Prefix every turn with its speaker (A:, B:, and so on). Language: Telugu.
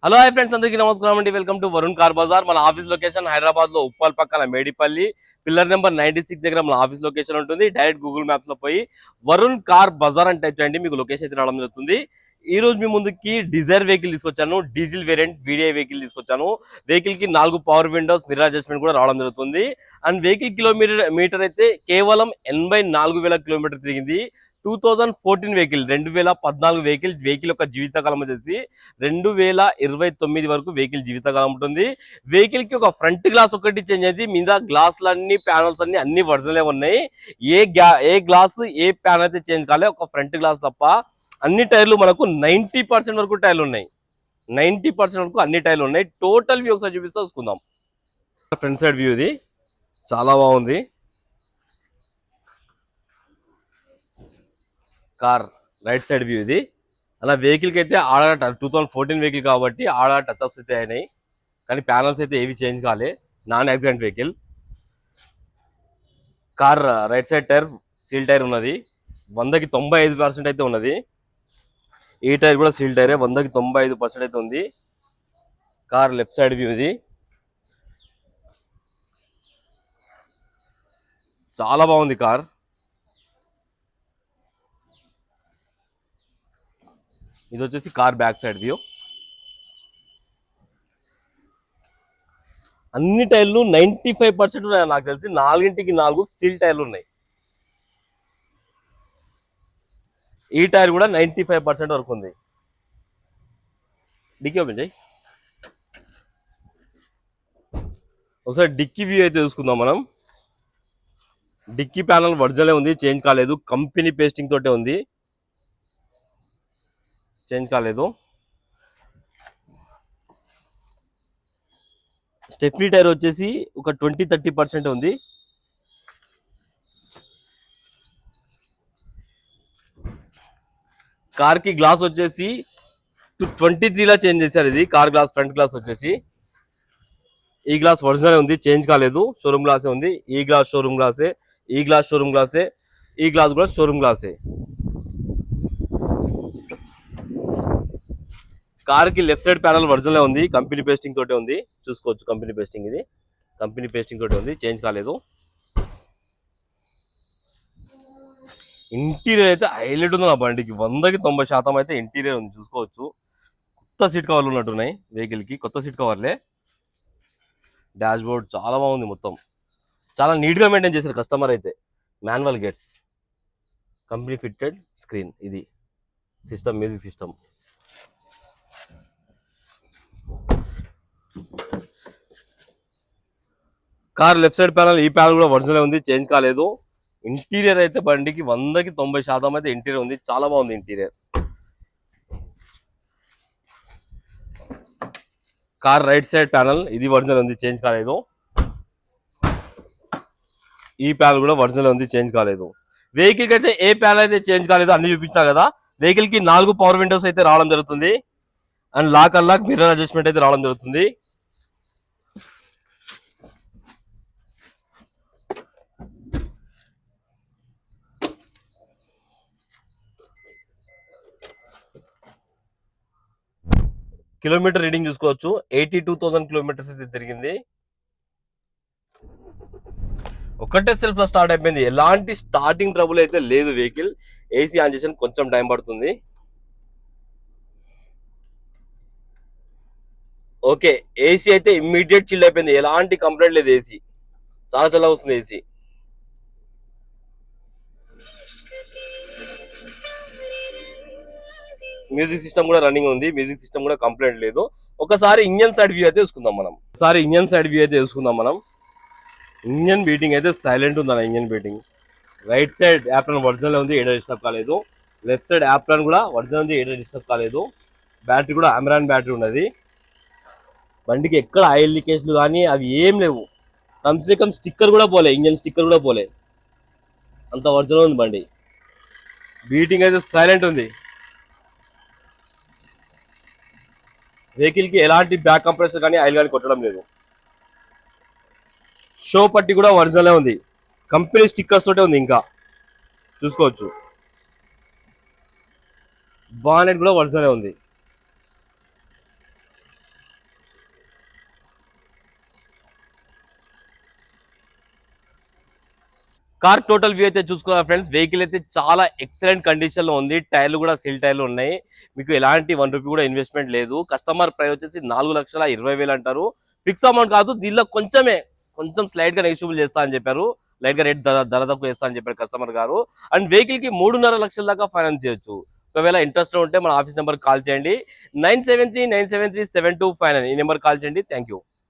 A: హలో హాయ్ ఫ్రెండ్స్, అందరికీ నమస్కారం అండి. Welcome to Varun car Bazaar. మన ఆఫీస్ లొకేషన్ హైదరాబాద్ లో ఉప్పల్ పక్కన మేడిపల్లి పిల్లర్ నెంబర్ 96 దగ్గర మన ఆఫీస్ లొకేషన్ ఉంటుంది. డైరెక్ట్ గూగుల్ మ్యాప్స్ లో పోయి వరుణ్ కార్ బజార్ అని టైప్ చేయండి, మీకు లొకేషన్ అయితే రావడం జరుగుతుంది. ఈ రోజు మీ ముందుకి డిజైర్ వెహికల్ తీసుకొచ్చాను, డీజిల్ వేరియంట్ వీడిఐ వెహికల్ తీసుకొచ్చాను. వెహికల్ కి 4 పవర్ విండోస్, మిర్రర్ అడ్జస్ట్మెంట్ కూడా రావడం జరుగుతుంది. అండ్ వెహికల్ కిలోమీటర్ అయితే కేవలం 84,000 కిలోమీటర్ తిరిగింది. 2014 వెహికల్, 2014 వెహికల్ యొక్క జీవితకాలం వచ్చేసి 2029 వరకు వెహికల్ జీవితకాలం ఉంటుంది. వెహికల్ కి ఒక ఫ్రంట్ గ్లాస్ ఒకటి చేంజ్ అయింది, మీద గ్లాసులు అన్ని ప్యానల్స్ అన్ని ఒరిజినల్ ఉన్నాయి. ఏ గ్లాస్ ఏ ప్యానల్ అయితే చేంజ్ కాలే, ఒక ఫ్రంట్ గ్లాస్ తప్ప. అన్ని టైర్లు మనకు 90% వరకు టైర్లు ఉన్నాయి. 90% వరకు అన్ని టైర్లు ఉన్నాయి. టోటల్ వ్యూ ఒకసారి చూపిస్తా చూసుకుందాం. ఫ్రంట్ సైడ్ వ్యూ ఇది చాలా బాగుంది. కార్ రైట్ సైడ్ వ్యూ ఇది. అలా వెహికల్కి అయితే ఆడ 2014 వెహికల్ కాబట్టి ఆడ టచ్ అప్స్ అయితే అయినాయి, కానీ ప్యానల్స్ అయితే ఏవి చేంజ్ కాలే. Non accident vehicle. Car right side tyre seal tyre ఉన్నది, 100కి 95% అయితే ఉన్నది. ఈ టైర్ కూడా సీల్ టైరే, 100కి 95% అయితే ఉంది. కార్ లెఫ్ట్ సైడ్ వ్యూ ఇది. చాలా బాగుంది కార్. ఇది వచ్చేసి కార్ బ్యాక్ సైడ్ వ్యూ. అన్ని టైర్లు 95% ఉన్నాయి. నాకు తెలిసి 4కి 4 స్టీల్ టైర్లు ఉన్నాయి. ఈ టైర్ కూడా 95% వరకు ఉంది. డిక్కీ ఓపెన్ చేయి. ఒకసారి డిక్కీ వ్యూ అయితే చూసుకుందాం మనం. డిక్కీ ప్యానల్ ఒరిజినల్ ఉంది, చేంజ్ కాలేదు. కంపెనీ పేస్టింగ్ తోటే ఉంది, చేంజ్ కాలేదు. స్టెఫ్నీ టైర్ వచ్చేసి ఒక 20-30% ఉంది. కార్ కి గ్లాస్ వచ్చేసి 23లా చేంజ్ చేశారు. ఇది కార్ గ్లాస్, ఫ్రంట్ గ్లాస్ వచ్చేసి ఈ గ్లాస్ ఒరిజినల్ ఉంది, చేంజ్ కాలేదు. షోరూమ్ గ్లాసే ఉంది. ఈ గ్లాస్ షోరూమ్ గ్లాసే, ఈ గ్లాస్ షోరూమ్ గ్లాసే, ఈ గ్లాస్ కూడా షోరూమ్ గ్లాసే. కార్ కి లెఫ్ట్ సైడ్ ప్యానల్ ఒరిజినల్ ఉంది, కంపెనీ పేస్టింగ్ తోటే ఉంది. చూసుకోవచ్చు, కంపెనీ పేస్టింగ్ ఇది, కంపెనీ పేస్టింగ్ తోటే ఉంది, చేంజ్ కాలేదు. ఇంటీరియర్ అయితే హైలైట్ ఉంది నా బండికి, 100కి 90% అయితే ఇంటీరియర్ ఉంది. చూసుకోవచ్చు, కొత్త సీట్ కవర్లు ఉన్నట్టున్నాయి వెహికల్ కి, కొత్త సీట్ కవర్లే. డాష్ బోర్డ్ చాలా బాగుంది, మొత్తం చాలా నీట్ గా మెయింటైన్ చేశారు కస్టమర్ అయితే. Manual gates, company fitted screen, ఇది system, music system. Car left side panel, ఈ ప్యానల్ కూడా ఒరిజినల్ ఉంది, చేంజ్ కాలేదు. ఇంటీరియర్ అయితే బండికి 100కి 90% అయితే ఇంటీరియర్ ఉంది, చాలా బాగుంది interior. Car right side panel ఇది ఒరిజినల్ ఉంది, చేంజ్ కాలేదు. ఈ ప్యానల్ కూడా ఒరిజినల్ ఉంది, చేంజ్ కాలేదు. వెహికల్ కి అయితే ఏ ప్యానల్ అయితే చేంజ్ కాలేదు, అన్ని చూపించినా కదా. వెహికల్ కి 4 పవర్ విండోస్ అయితే రావడం జరుగుతుంది. And lock unlock mirror adjustment అయితే రావడం జరుగుతుంది. కిలోమీటర్ రీడింగ్ చూసుకోవచ్చు, 82,000 కిలోమీటర్స్ అయితే తిరిగింది. ఒకటే సెల్ఫ్ లో స్టార్ట్ అయిపోయింది, ఎలాంటి స్టార్టింగ్ ట్రబుల్ అయితే లేదు. వెహికల్ ఏసీ ఆన్ చేసిన కొంచెం టైం పడుతుంది. ఓకే, ఏసీ అయితే ఇమ్మీడియట్ చిల్ అయిపోయింది, ఎలాంటి కంప్లైంట్ లేదు. ఏసీ చాలా చల్లగా వస్తుంది ఏసీ. మ్యూజిక్ సిస్టమ్ కూడా రన్నింగ్ ఉంది, మ్యూజిక్ సిస్టమ్ కూడా కంప్లైంట్ లేదు. ఒకసారి ఇంజన్ సైడ్ వ్యూ అయితే చూసుకుందాం మనం. ఇంజన్ బీటింగ్ అయితే సైలెంట్ ఉంది అన్న. Engine beating right side apron original ఉంది, ఏడో డిస్టర్బ్ కాలేదు. లెఫ్ట్ సైడ్ యాప్రాన్ కూడా ఒరిజినల్ ఉంది, ఏడో డిస్టర్బ్ కాలేదు. బ్యాటరీ కూడా అమెరాన్ బ్యాటరీ ఉన్నది. బండికి ఎక్కడ ఆయిల్ లీకేజ్లు కానీ అవి ఏం లేవు. కమ్సే కమ్ స్టిక్కర్ కూడా పోలే, ఇంజన్ స్టిక్కర్ కూడా పోలే, అంత ఒరిజినల్ ఉంది బండి. బీటింగ్ అయితే సైలెంట్ ఉంది. వెహికల్ కి ఎలాంటి బ్యాక్ కంప్రెసర్ కానీ ఆయిల్ కానీ కొట్టడం లేదు. షో పట్టి కూడా ఒరిజినల్ ఉంది, కంపెనీ స్టిక్కర్స్ తోటే ఉంది. ఇంకా చూసుకోవచ్చు, బానెట్ కూడా ఒరిజినల్ ఉంది. కార్ టోటల్ వ్యూ అయితే చూసుకున్నారు ఫ్రెండ్స్. వెహికల్ అయితే చాలా ఎక్సలెంట్ కండిషన్ లో ఉంది. టైర్లు కూడా సీల్ టైర్లు ఉన్నాయి. మీకు ఎలాంటి 1 రూపీ కూడా ఇన్వెస్ట్మెంట్ లేదు. కస్టమర్ ప్రైస్ వచ్చేసి 4,20,000 అంటారు. ఫిక్స్ అమౌంట్ కాదు, దీనిలో కొంచెం స్లైట్ గా నెగిషియబుల్ చేస్తా అని చెప్పారు. లైట్ గా రేట్ ధర తక్కువ చేస్తా అని చెప్పారు కస్టమర్ గారు. అండ్ వెహికల్ కి 3.5 లక్షల దాకా ఫైనాన్స్ చేయొచ్చు. ఒకవేళ ఇంట్రెస్ట్ ఉంటే మన ఆఫీస్ నెంబర్ కాల్ చేయండి. 973973729 ఈ నెంబర్ కాల్ చేయండి. Thank you.